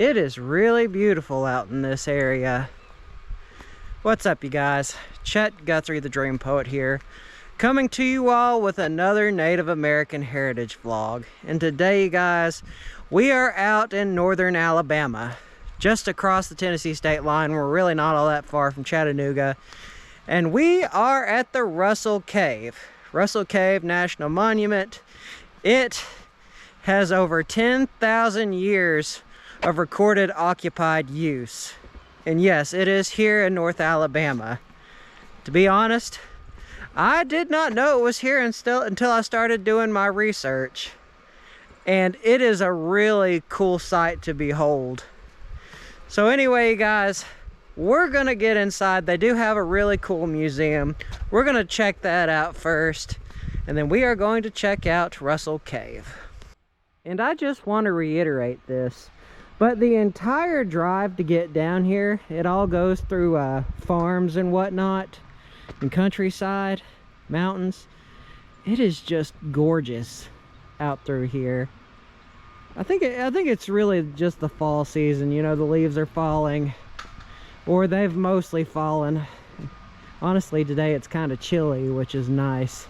It is really beautiful out in this area. What's up, you guys? Chet-Guthrie, the Dream Poet here, coming to you all with another Native American heritage vlog. And today, you guys, we are out in northern Alabama, just across the Tennessee state line. We're really not all that far from Chattanooga. And we are at the Russell Cave. Russell Cave National Monument. It has over 10,000 years of recorded occupied use. And yes, it is here in North Alabama. To be honest, I did not know it was here until I started doing my research. And it is a really cool sight to behold. So anyway, guys, we're gonna get inside. They do have a really cool museum. We're gonna check that out first, and then we are going to check out Russell Cave. And I just want to reiterate this, but the entire drive to get down here, it all goes through farms and whatnot, and countryside, mountains. It is just gorgeous out through here. I think it's really just the fall season. You know, the leaves are falling, or they've mostly fallen. Honestly, today it's kind of chilly, which is nice.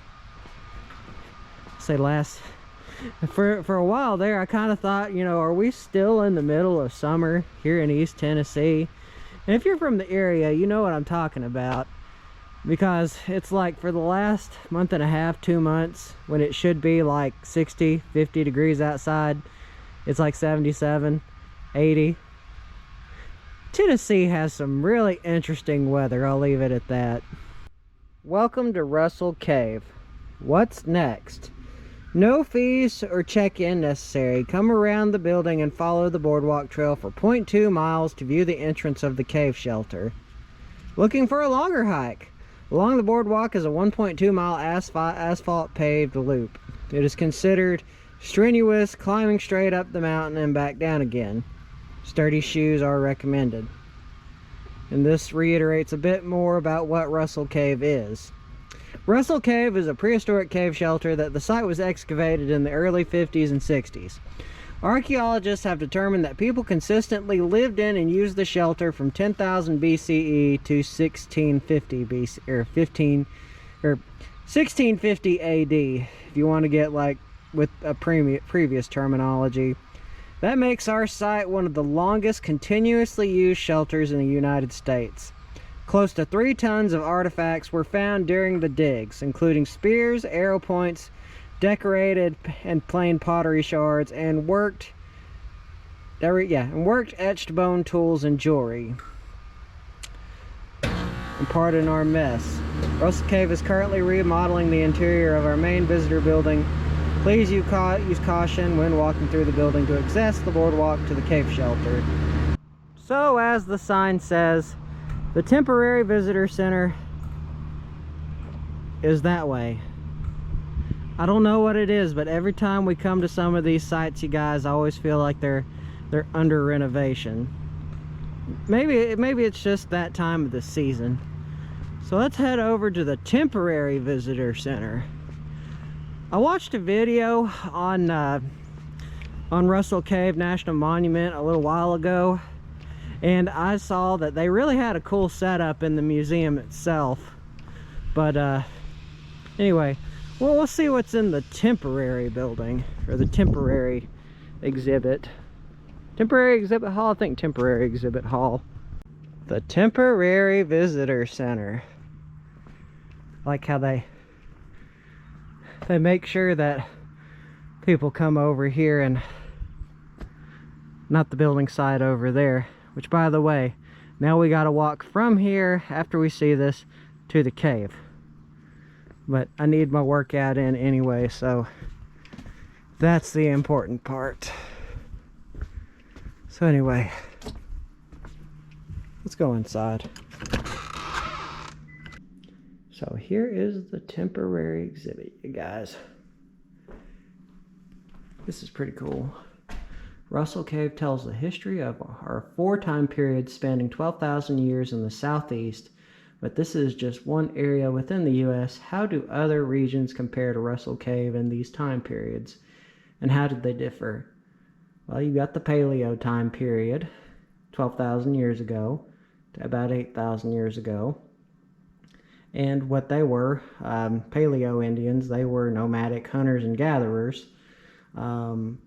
For a while there, I kind of thought, you know, are we still in the middle of summer here in East Tennessee? And if you're from the area, you know what I'm talking about, because it's like for the last month and a half, 2 months, when it should be like 60, 50 degrees outside, it's like 77, 80. Tennessee has some really interesting weather, I'll leave it at that. Welcome to Russell Cave. What's next? No fees or check-in necessary. Come around the building and follow the boardwalk trail for 0.2 miles to view the entrance of the cave shelter. Looking for a longer hike? Along the boardwalk is a 1.2 mile asphalt paved loop. It is considered strenuous, climbing straight up the mountain and back down again. Sturdy shoes are recommended. And this reiterates a bit more about what Russell Cave is. Russell Cave is a prehistoric cave shelter that the site was excavated in the early 50s and 60s. Archaeologists have determined that people consistently lived in and used the shelter from 10,000 BCE to 1650 BC, or 1650 AD, if you want to get like with a previous terminology. That makes our site one of the longest continuously used shelters in the United States. Close to 3 tons of artifacts were found during the digs, including spears, arrow points, decorated and plain pottery shards, and worked etched bone tools and jewelry. And pardon our mess. Russell Cave is currently remodeling the interior of our main visitor building. Please use caution when walking through the building to access the boardwalk to the cave shelter. So, as the sign says, the temporary visitor center is that way. I don't know what it is, but every time we come to some of these sites, you guys, I always feel like they're under renovation. Maybe it's just that time of the season. So let's head over to the temporary visitor center. I watched a video on Russell Cave National Monument a little while ago, and I saw that they really had a cool setup in the museum itself. But anyway, well, we'll see what's in the temporary building, or the temporary exhibit. Temporary exhibit hall? I think temporary exhibit hall. The temporary visitor center. Like how they make sure that people come over here and not the building side over there. Which, by the way, now we gotta walk from here, after we see this, to the cave. But I need my workout in anyway, so that's the important part. So anyway, let's go inside. So here is the temporary exhibit, you guys. This is pretty cool. Russell Cave tells the history of our 4 time periods spanning 12,000 years in the southeast, but this is just one area within the U.S. How do other regions compare to Russell Cave in these time periods, and how did they differ? Well, you got the Paleo time period, 12,000 years ago to about 8,000 years ago. And what they were, Paleo Indians, they were nomadic hunters and gatherers. And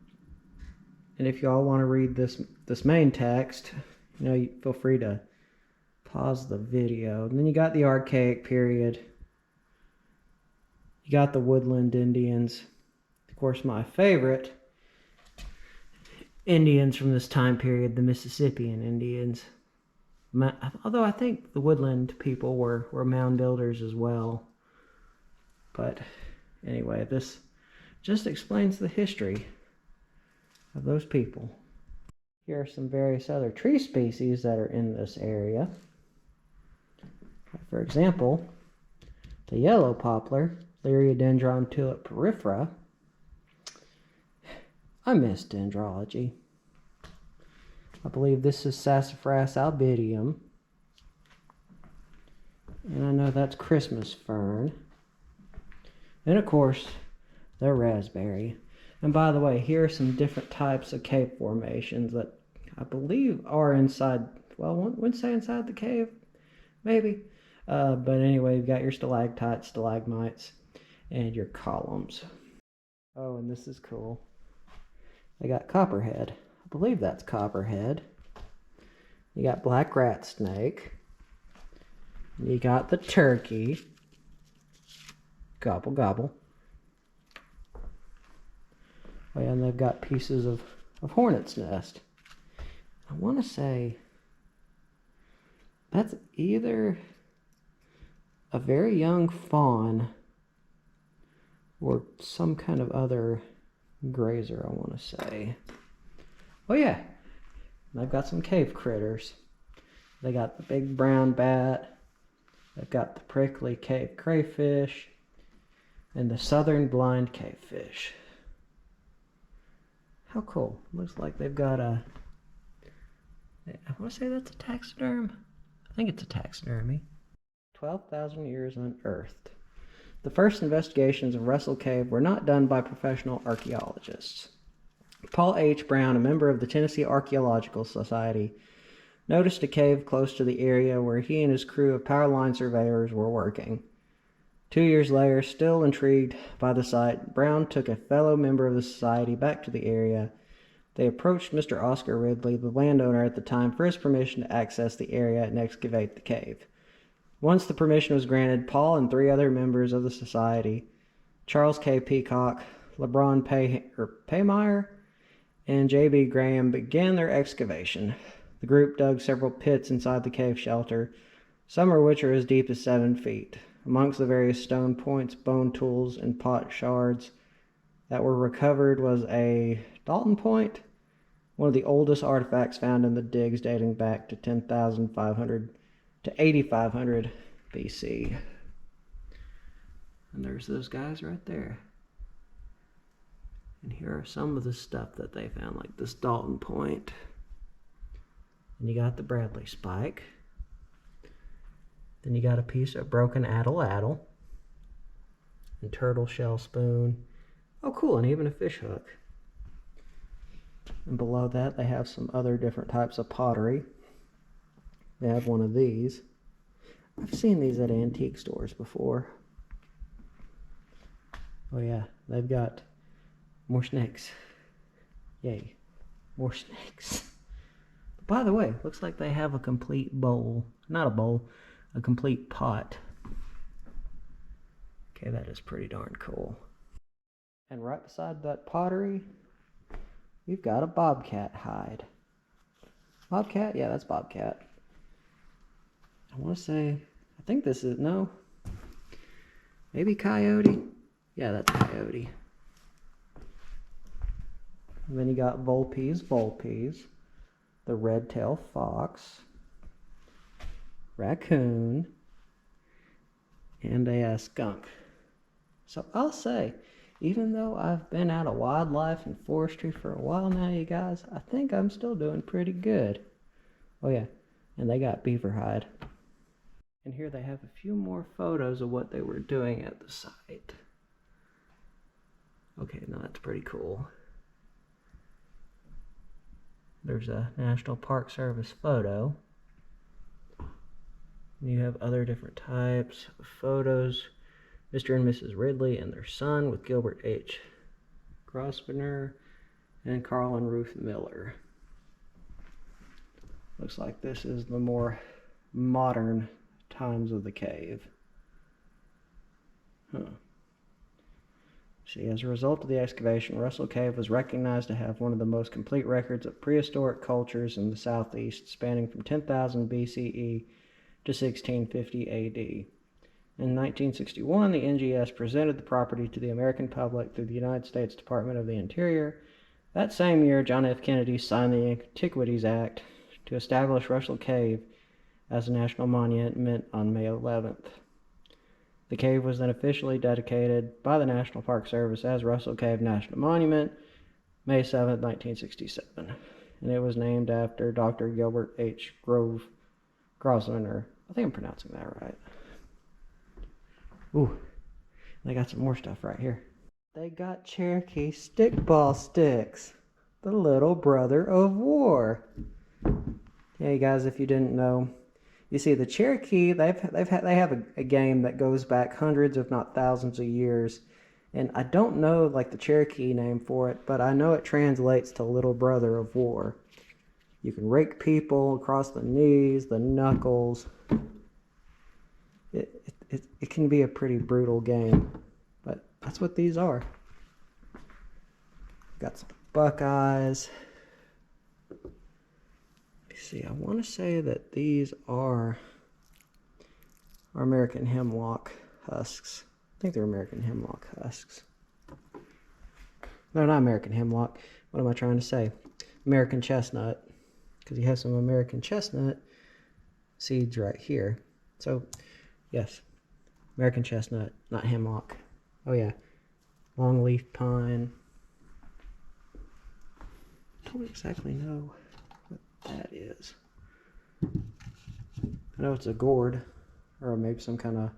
if you all want to read this main text, you feel free to pause the video. And then you got the Archaic period. You got the woodland Indians. Of course, my favorite Indians from this time period, the Mississippian Indians. Although I think the woodland people were mound builders as well. But anyway, this just explains the history of those people. Here are some various other tree species that are in this area. For example, the yellow poplar, Liriodendron tulipifera. I miss dendrology. I believe this is Sassafras albidium. And I know that's Christmas fern. And of course, the raspberry. And by the way, here are some different types of cave formations that I believe are inside, well, I wouldn't say inside the cave, maybe. But anyway, you've got your stalactites, stalagmites, and your columns. Oh, and this is cool. They got copperhead. I believe that's copperhead. You got black rat snake. You got the turkey. Gobble, gobble. Oh yeah, and they've got pieces of hornet's nest. I want to say that's either a very young fawn or some kind of other grazer, I want to say. Oh yeah, they've got some cave critters. They got the big brown bat. They've got the prickly cave crayfish and the southern blind cavefish. How cool. Looks like they've got I want to say that's a taxiderm. I think it's a taxidermy. 12,000 years unearthed. The first investigations of Russell Cave were not done by professional archaeologists. Paul H. Brown, a member of the Tennessee Archaeological Society, noticed a cave close to the area where he and his crew of power line surveyors were working. 2 years later, still intrigued by the site, Brown took a fellow member of the society back to the area. They approached Mr. Oscar Ridley, the landowner at the time, for his permission to access the area and excavate the cave. Once the permission was granted, Paul and 3 other members of the society, Charles K. Peacock, LeBron Paymeyer, and J.B. Graham, began their excavation. The group dug several pits inside the cave shelter, some of which are as deep as 7 feet. Amongst the various stone points, bone tools, and pot shards that were recovered was a Dalton point, one of the oldest artifacts found in the digs dating back to 10,500 to 8,500 BC. And there's those guys right there. And here are some of the stuff that they found, like this Dalton point. And you got the Bradley spike. Then you got a piece of broken addle and turtle shell spoon. Oh cool, and even a fish hook. And below that they have some other different types of pottery. They have one of these. I've seen these at antique stores before. Oh yeah, they've got more snakes. Yay, more snakes. But by the way, looks like they have a complete bowl. Not a bowl, a complete pot. Okay, that is pretty darn cool. And right beside that pottery, we've got a bobcat hide. Bobcat? Yeah, that's bobcat. I want to say, I think this is, no. Maybe coyote? Yeah, that's coyote. And then you got vulpes, the red-tailed fox, raccoon, and a skunk. So I'll say, even though I've been out of wildlife and forestry for a while now, you guys, I think I'm still doing pretty good. Oh yeah, and they got beaver hide. And here they have a few more photos of what they were doing at the site. Okay, now that's pretty cool. There's a National Park Service photo. You have other different types of photos. Mr. and Mrs. Ridley and their son with Gilbert H. Grosvenor and Carl and Ruth Miller. Looks like this is the more modern times of the cave. See, as a result of the excavation, Russell Cave was recognized to have one of the most complete records of prehistoric cultures in the southeast, spanning from 10,000 BCE to 1650 AD. In 1961, the NGS presented the property to the American public through the United States Department of the Interior. That same year, John F. Kennedy signed the Antiquities Act to establish Russell Cave as a national monument on May 11th. The cave was then officially dedicated by the National Park Service as Russell Cave National Monument, May 7, 1967, and it was named after Dr. Gilbert H. Grosvenor. I think I'm pronouncing that right. Ooh, they got some more stuff right here. They got Cherokee stickball sticks, the little brother of war. Hey guys, if you didn't know, you see the Cherokee, they have a game that goes back hundreds, if not thousands of years, and I don't know like the Cherokee name for it, but I know it translates to little brother of war. You can rake people across the knees, the knuckles. It can be a pretty brutal game, but that's what these are. Got some Buckeyes. See, I want to say that these are American hemlock husks. I think they're American hemlock husks. No, not American hemlock. What am I trying to say? American chestnut. Because you have some American chestnut seeds right here. So, yes, American chestnut, not hemlock. Oh yeah, longleaf pine. I don't exactly know what that is. I know it's a gourd, or maybe some kind of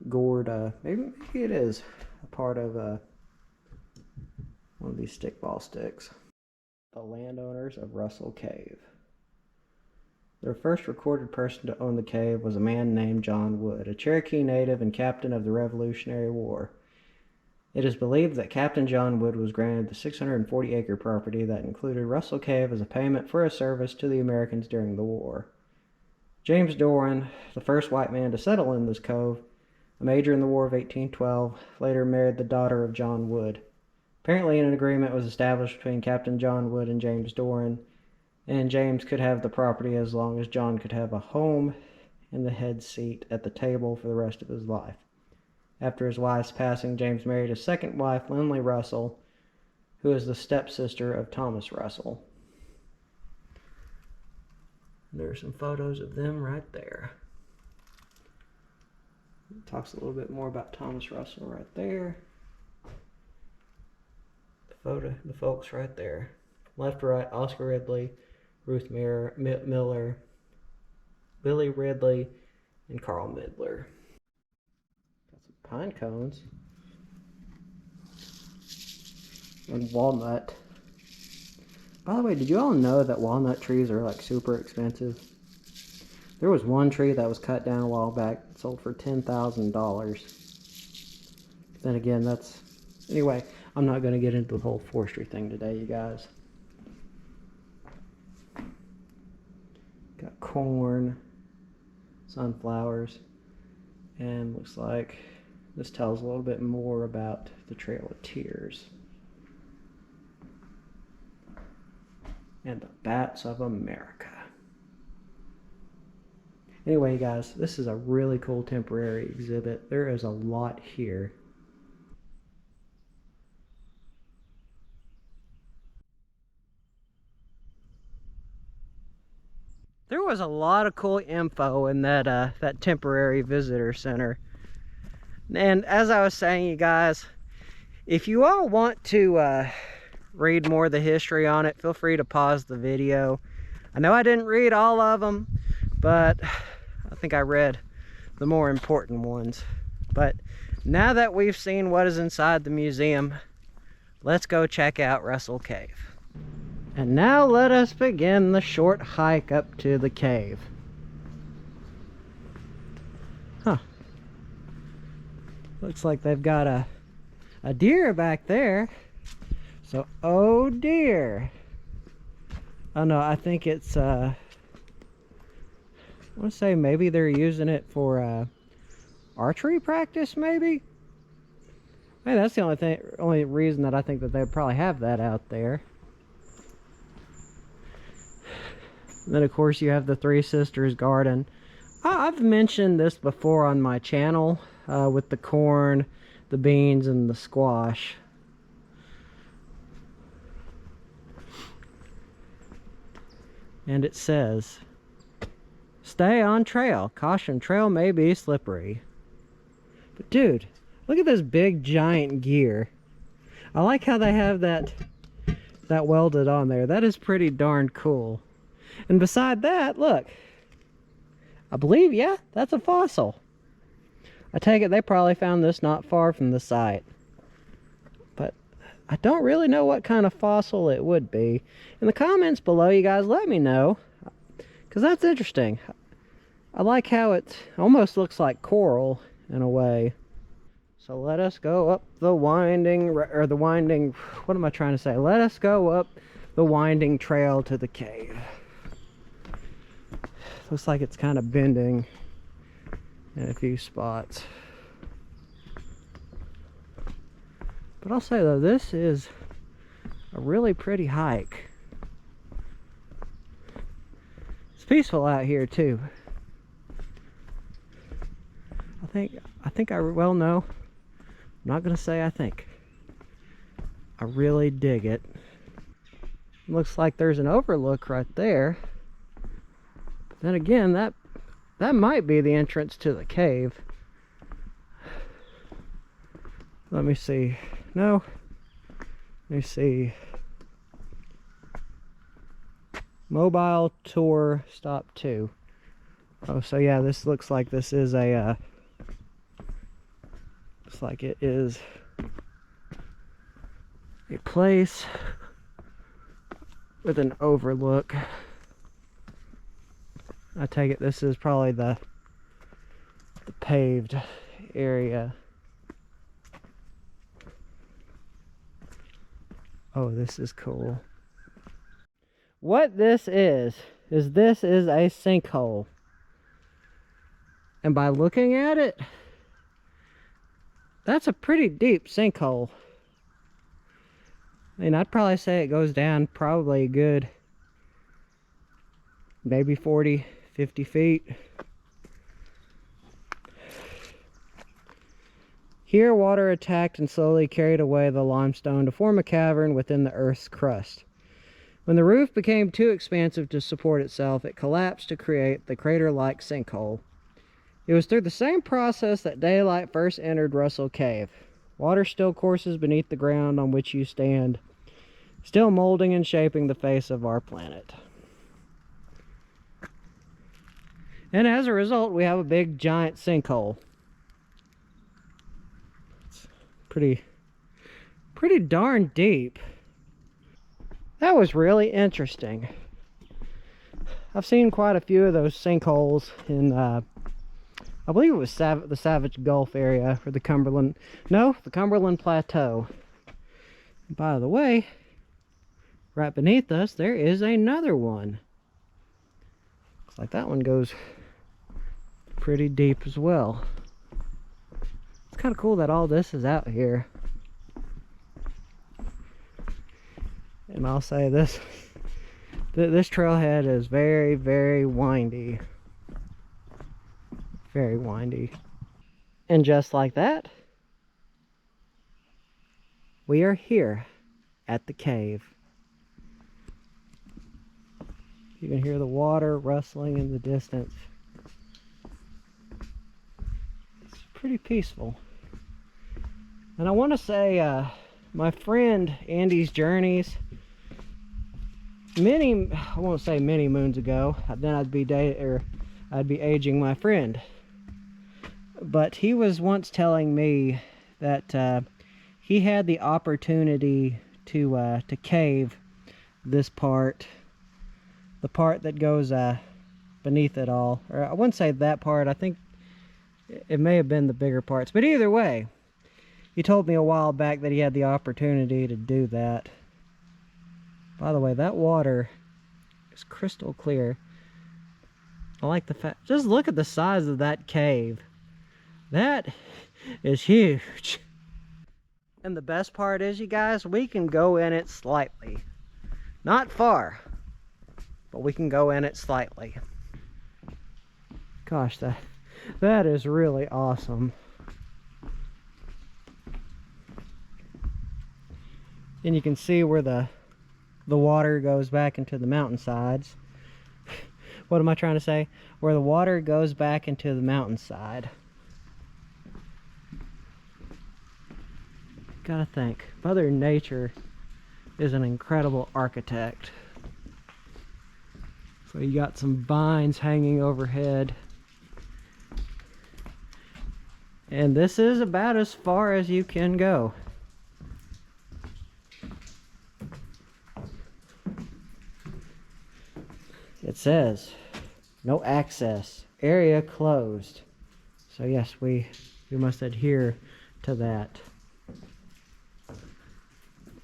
gourd. Maybe it is a part of one of these stickball sticks. The landowners of Russell Cave. Their first recorded person to own the cave was a man named John Wood, a Cherokee native and captain of the Revolutionary War. It is believed that Captain John Wood was granted the 640-acre property that included Russell Cave as a payment for his service to the Americans during the war. James Doran, the first white man to settle in this cove, a major in the War of 1812, later married the daughter of John Wood. Apparently an agreement was established between Captain John Wood and James Doran, and James could have the property as long as John could have a home and the head seat at the table for the rest of his life. After his wife's passing, James married his second wife, Lindley Russell, who is the stepsister of Thomas Russell. There are some photos of them right there. It talks a little bit more about Thomas Russell right there. The folks right there. Left to right, Oscar Ridley, Ruth Miller, Billy Ridley, and Carl Midler. Got some pine cones. And walnut. By the way, did you all know that walnut trees are like super expensive? There was one tree that was cut down a while back, sold for $10,000. Then again, that's... Anyway, I'm not going to get into the whole forestry thing today, you guys. Got corn, sunflowers, and looks like this tells a little bit more about the Trail of Tears. And the Bats of America. Anyway, guys, this is a really cool temporary exhibit. There is a lot here. There was a lot of cool info in that temporary visitor center. And as I was saying, you guys, if you all want to read more of the history on it, feel free to pause the video. I know I didn't read all of them, but I think I read the more important ones. But now that we've seen what is inside the museum, let's go check out Russell Cave. And now let us begin the short hike up to the cave. Huh. Looks like they've got a deer back there. So, oh dear. Oh no, I think it's, I want to say maybe they're using it for archery practice, maybe? Hey, that's the only reason that I think that they'd probably have that out there. And then of course you have the Three Sisters Garden. I've mentioned this before on my channel with the corn, the beans, and the squash. And it says, stay on trail. Caution, trail may be slippery. But dude, look at this big giant gear. I like how they have that welded on there. That is pretty darn cool. And beside that, look, I believe, yeah, that's a fossil. I take it they probably found this not far from the site. But I don't really know what kind of fossil it would be. In the comments below, you guys let me know, because that's interesting. I like how it almost looks like coral in a way. So let us go up the winding, what am I trying to say? Let us go up the winding trail to the cave. Looks like it's kind of bending in a few spots. But I'll say though, this is a really pretty hike. It's peaceful out here too. I think I well no. I'm not gonna say I think. I really dig it. Looks like there's an overlook right there. Then again, that might be the entrance to the cave. Let me see. No. Let me see. Mobile tour stop 2. Oh, so yeah, this looks like this is a looks like it is a place with an overlook. I take it this is probably the paved area. Oh, this is cool. What this is this is a sinkhole. And by looking at it, that's a pretty deep sinkhole. I mean, I'd probably say it goes down probably a good maybe 40, 50 feet. Here, water attacked and slowly carried away the limestone to form a cavern within the Earth's crust. When the roof became too expansive to support itself, it collapsed to create the crater-like sinkhole. It was through the same process that daylight first entered Russell Cave. Water still courses beneath the ground on which you stand, still molding and shaping the face of our planet. And as a result, we have a big giant sinkhole. It's pretty darn deep. That was really interesting. I've seen quite a few of those sinkholes in, I believe it was the Savage Gulf area, or the Cumberland Plateau. And by the way, right beneath us, there is another one. Looks like that one goes pretty deep as well. It's kind of cool that all this is out here. And I'll say this trailhead is very, very windy. Very windy. And just like that, we are here at the cave. You can hear the water rustling in the distance. It's pretty peaceful. And I want to say, my friend Andy's Journeys, I won't say many moons ago, then I'd be aging my friend. But he was once telling me that he had the opportunity to cave this part, the part that goes beneath it all. Or I wouldn't say that part, I think it may have been the bigger parts. But either way, he told me a while back that he had the opportunity to do that. By the way, that water is crystal clear. I like the fact, just look at the size of that cave. That is huge. And the best part is, you guys, we can go in it slightly. Not far, but we can go in it slightly. Gosh, that is really awesome. And you can see where the water goes back into the mountainsides. What am I trying to say? Where the water goes back into the mountainside. Gotta think, Mother Nature is an incredible architect. So you got some vines hanging overhead. And this is about as far as you can go. It says, no access, area closed. So yes, we must adhere to that.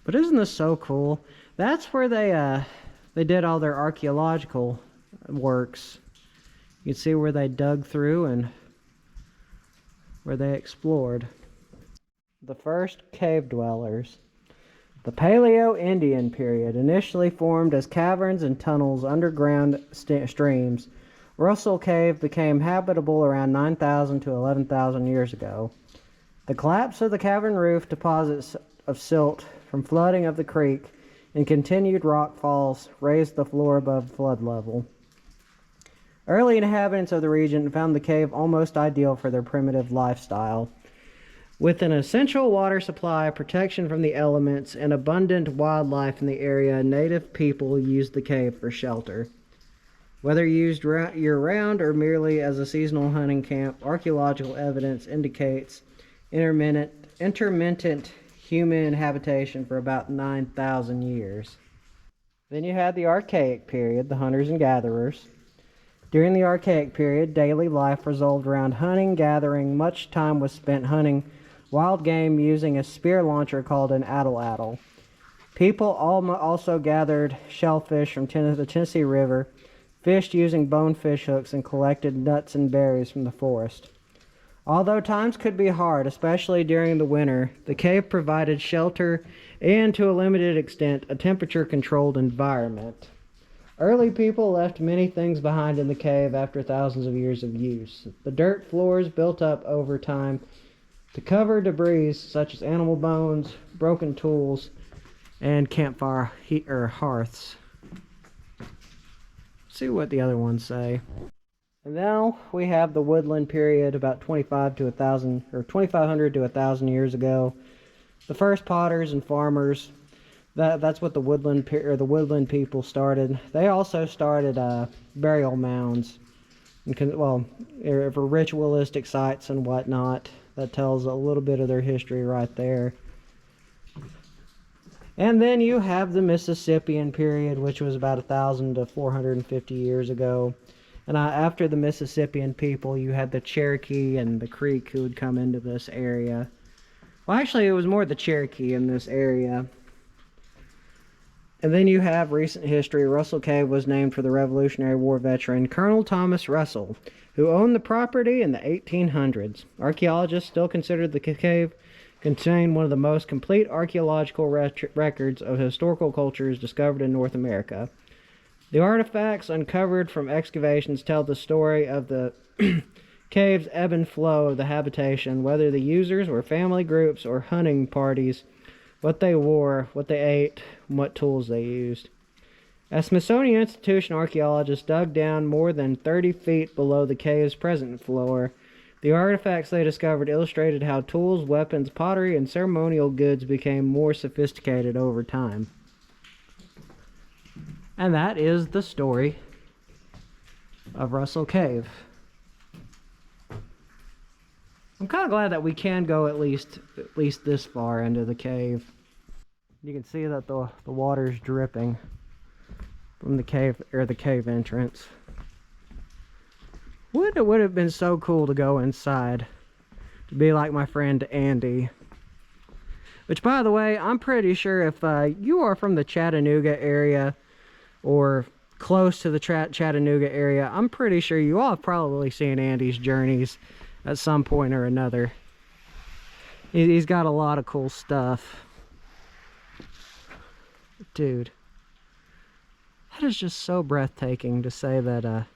But isn't this so cool? That's where they did all their archaeological works. You can see where they dug through and where they explored. The first cave dwellers. The Paleo-Indian period initially formed as caverns and tunnels underground streams. Russell Cave became habitable around 9,000 to 11,000 years ago. The collapse of the cavern roof deposits of silt from flooding of the creek and continued rock falls raised the floor above flood level. Early inhabitants of the region found the cave almost ideal for their primitive lifestyle. With an essential water supply, protection from the elements, and abundant wildlife in the area, native people used the cave for shelter. Whether used year-round or merely as a seasonal hunting camp, archaeological evidence indicates intermittent human habitation for about 9,000 years. Then you had the Archaic period, the hunters and gatherers. During the Archaic period, daily life revolved around hunting, gathering. Much time was spent hunting wild game using a spear launcher called an atlatl. People also gathered shellfish from the Tennessee River, fished using bonefish hooks, and collected nuts and berries from the forest. Although times could be hard, especially during the winter, the cave provided shelter and, to a limited extent, a temperature-controlled environment. Early people left many things behind in the cave after thousands of years of use. The dirt floors built up over time to cover debris such as animal bones, broken tools, and campfire heat or hearths. See what the other ones say. And now we have the woodland period, about 2500 to 1,000 years ago. The first potters and farmers. That's what the woodland people started. They also started burial mounds, for ritualistic sites and whatnot. That tells a little bit of their history right there. And then you have the Mississippian period, which was about 1,000 to 450 years ago. And after the Mississippian people, you had the Cherokee and the Creek who would come into this area. Well, actually, it was more the Cherokee in this area. And then you have recent history. Russell Cave was named for the Revolutionary War veteran Colonel Thomas Russell, who owned the property in the 1800s. Archaeologists still consider the cave contain one of the most complete archaeological records of historical cultures discovered in North America. The artifacts uncovered from excavations tell the story of the cave's ebb and flow of the habitation, whether the users were family groups or hunting parties, what they wore, what they ate, and what tools they used. As Smithsonian Institution archaeologists dug down more than 30 feet below the cave's present floor, the artifacts they discovered illustrated how tools, weapons, pottery, and ceremonial goods became more sophisticated over time. And that is the story of Russell Cave. I'm kind of glad that we can go at least this far into the cave. You can see that the water's dripping. from the cave, or the cave entrance. It would have been so cool to go inside, to be like my friend Andy. Which, by the way, I'm pretty sure if you are from the Chattanooga area or close to the Chattanooga area, I'm pretty sure you all have probably seen Andy's journeys at some point or another. He's got a lot of cool stuff. Dude, that is just so breathtaking to say that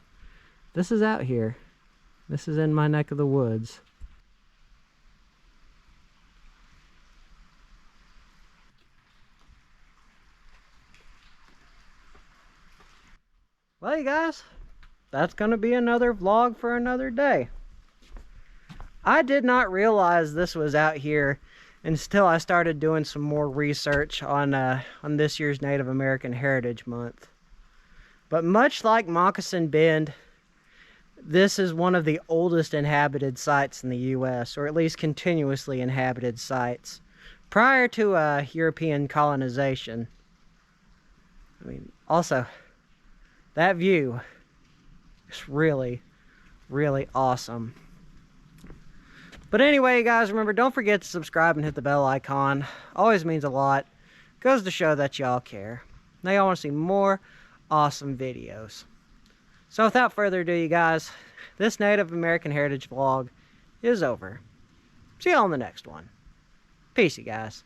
this is out here. This is in my neck of the woods. Well, you guys, that's going to be another vlog for another day. I did not realize this was out here until I started doing some more research on this year's Native American Heritage Month. But much like Moccasin Bend, this is one of the oldest inhabited sites in the U.S., or at least continuously inhabited sites, prior to European colonization. I mean, also, that view is really, really awesome. But anyway, guys, remember, don't forget to subscribe and hit the bell icon. Always means a lot. Goes to show that y'all care. Now y'all want to see more awesome videos. So without further ado, you guys, this Native American Heritage vlog is over. See y'all on the next one. Peace, you guys.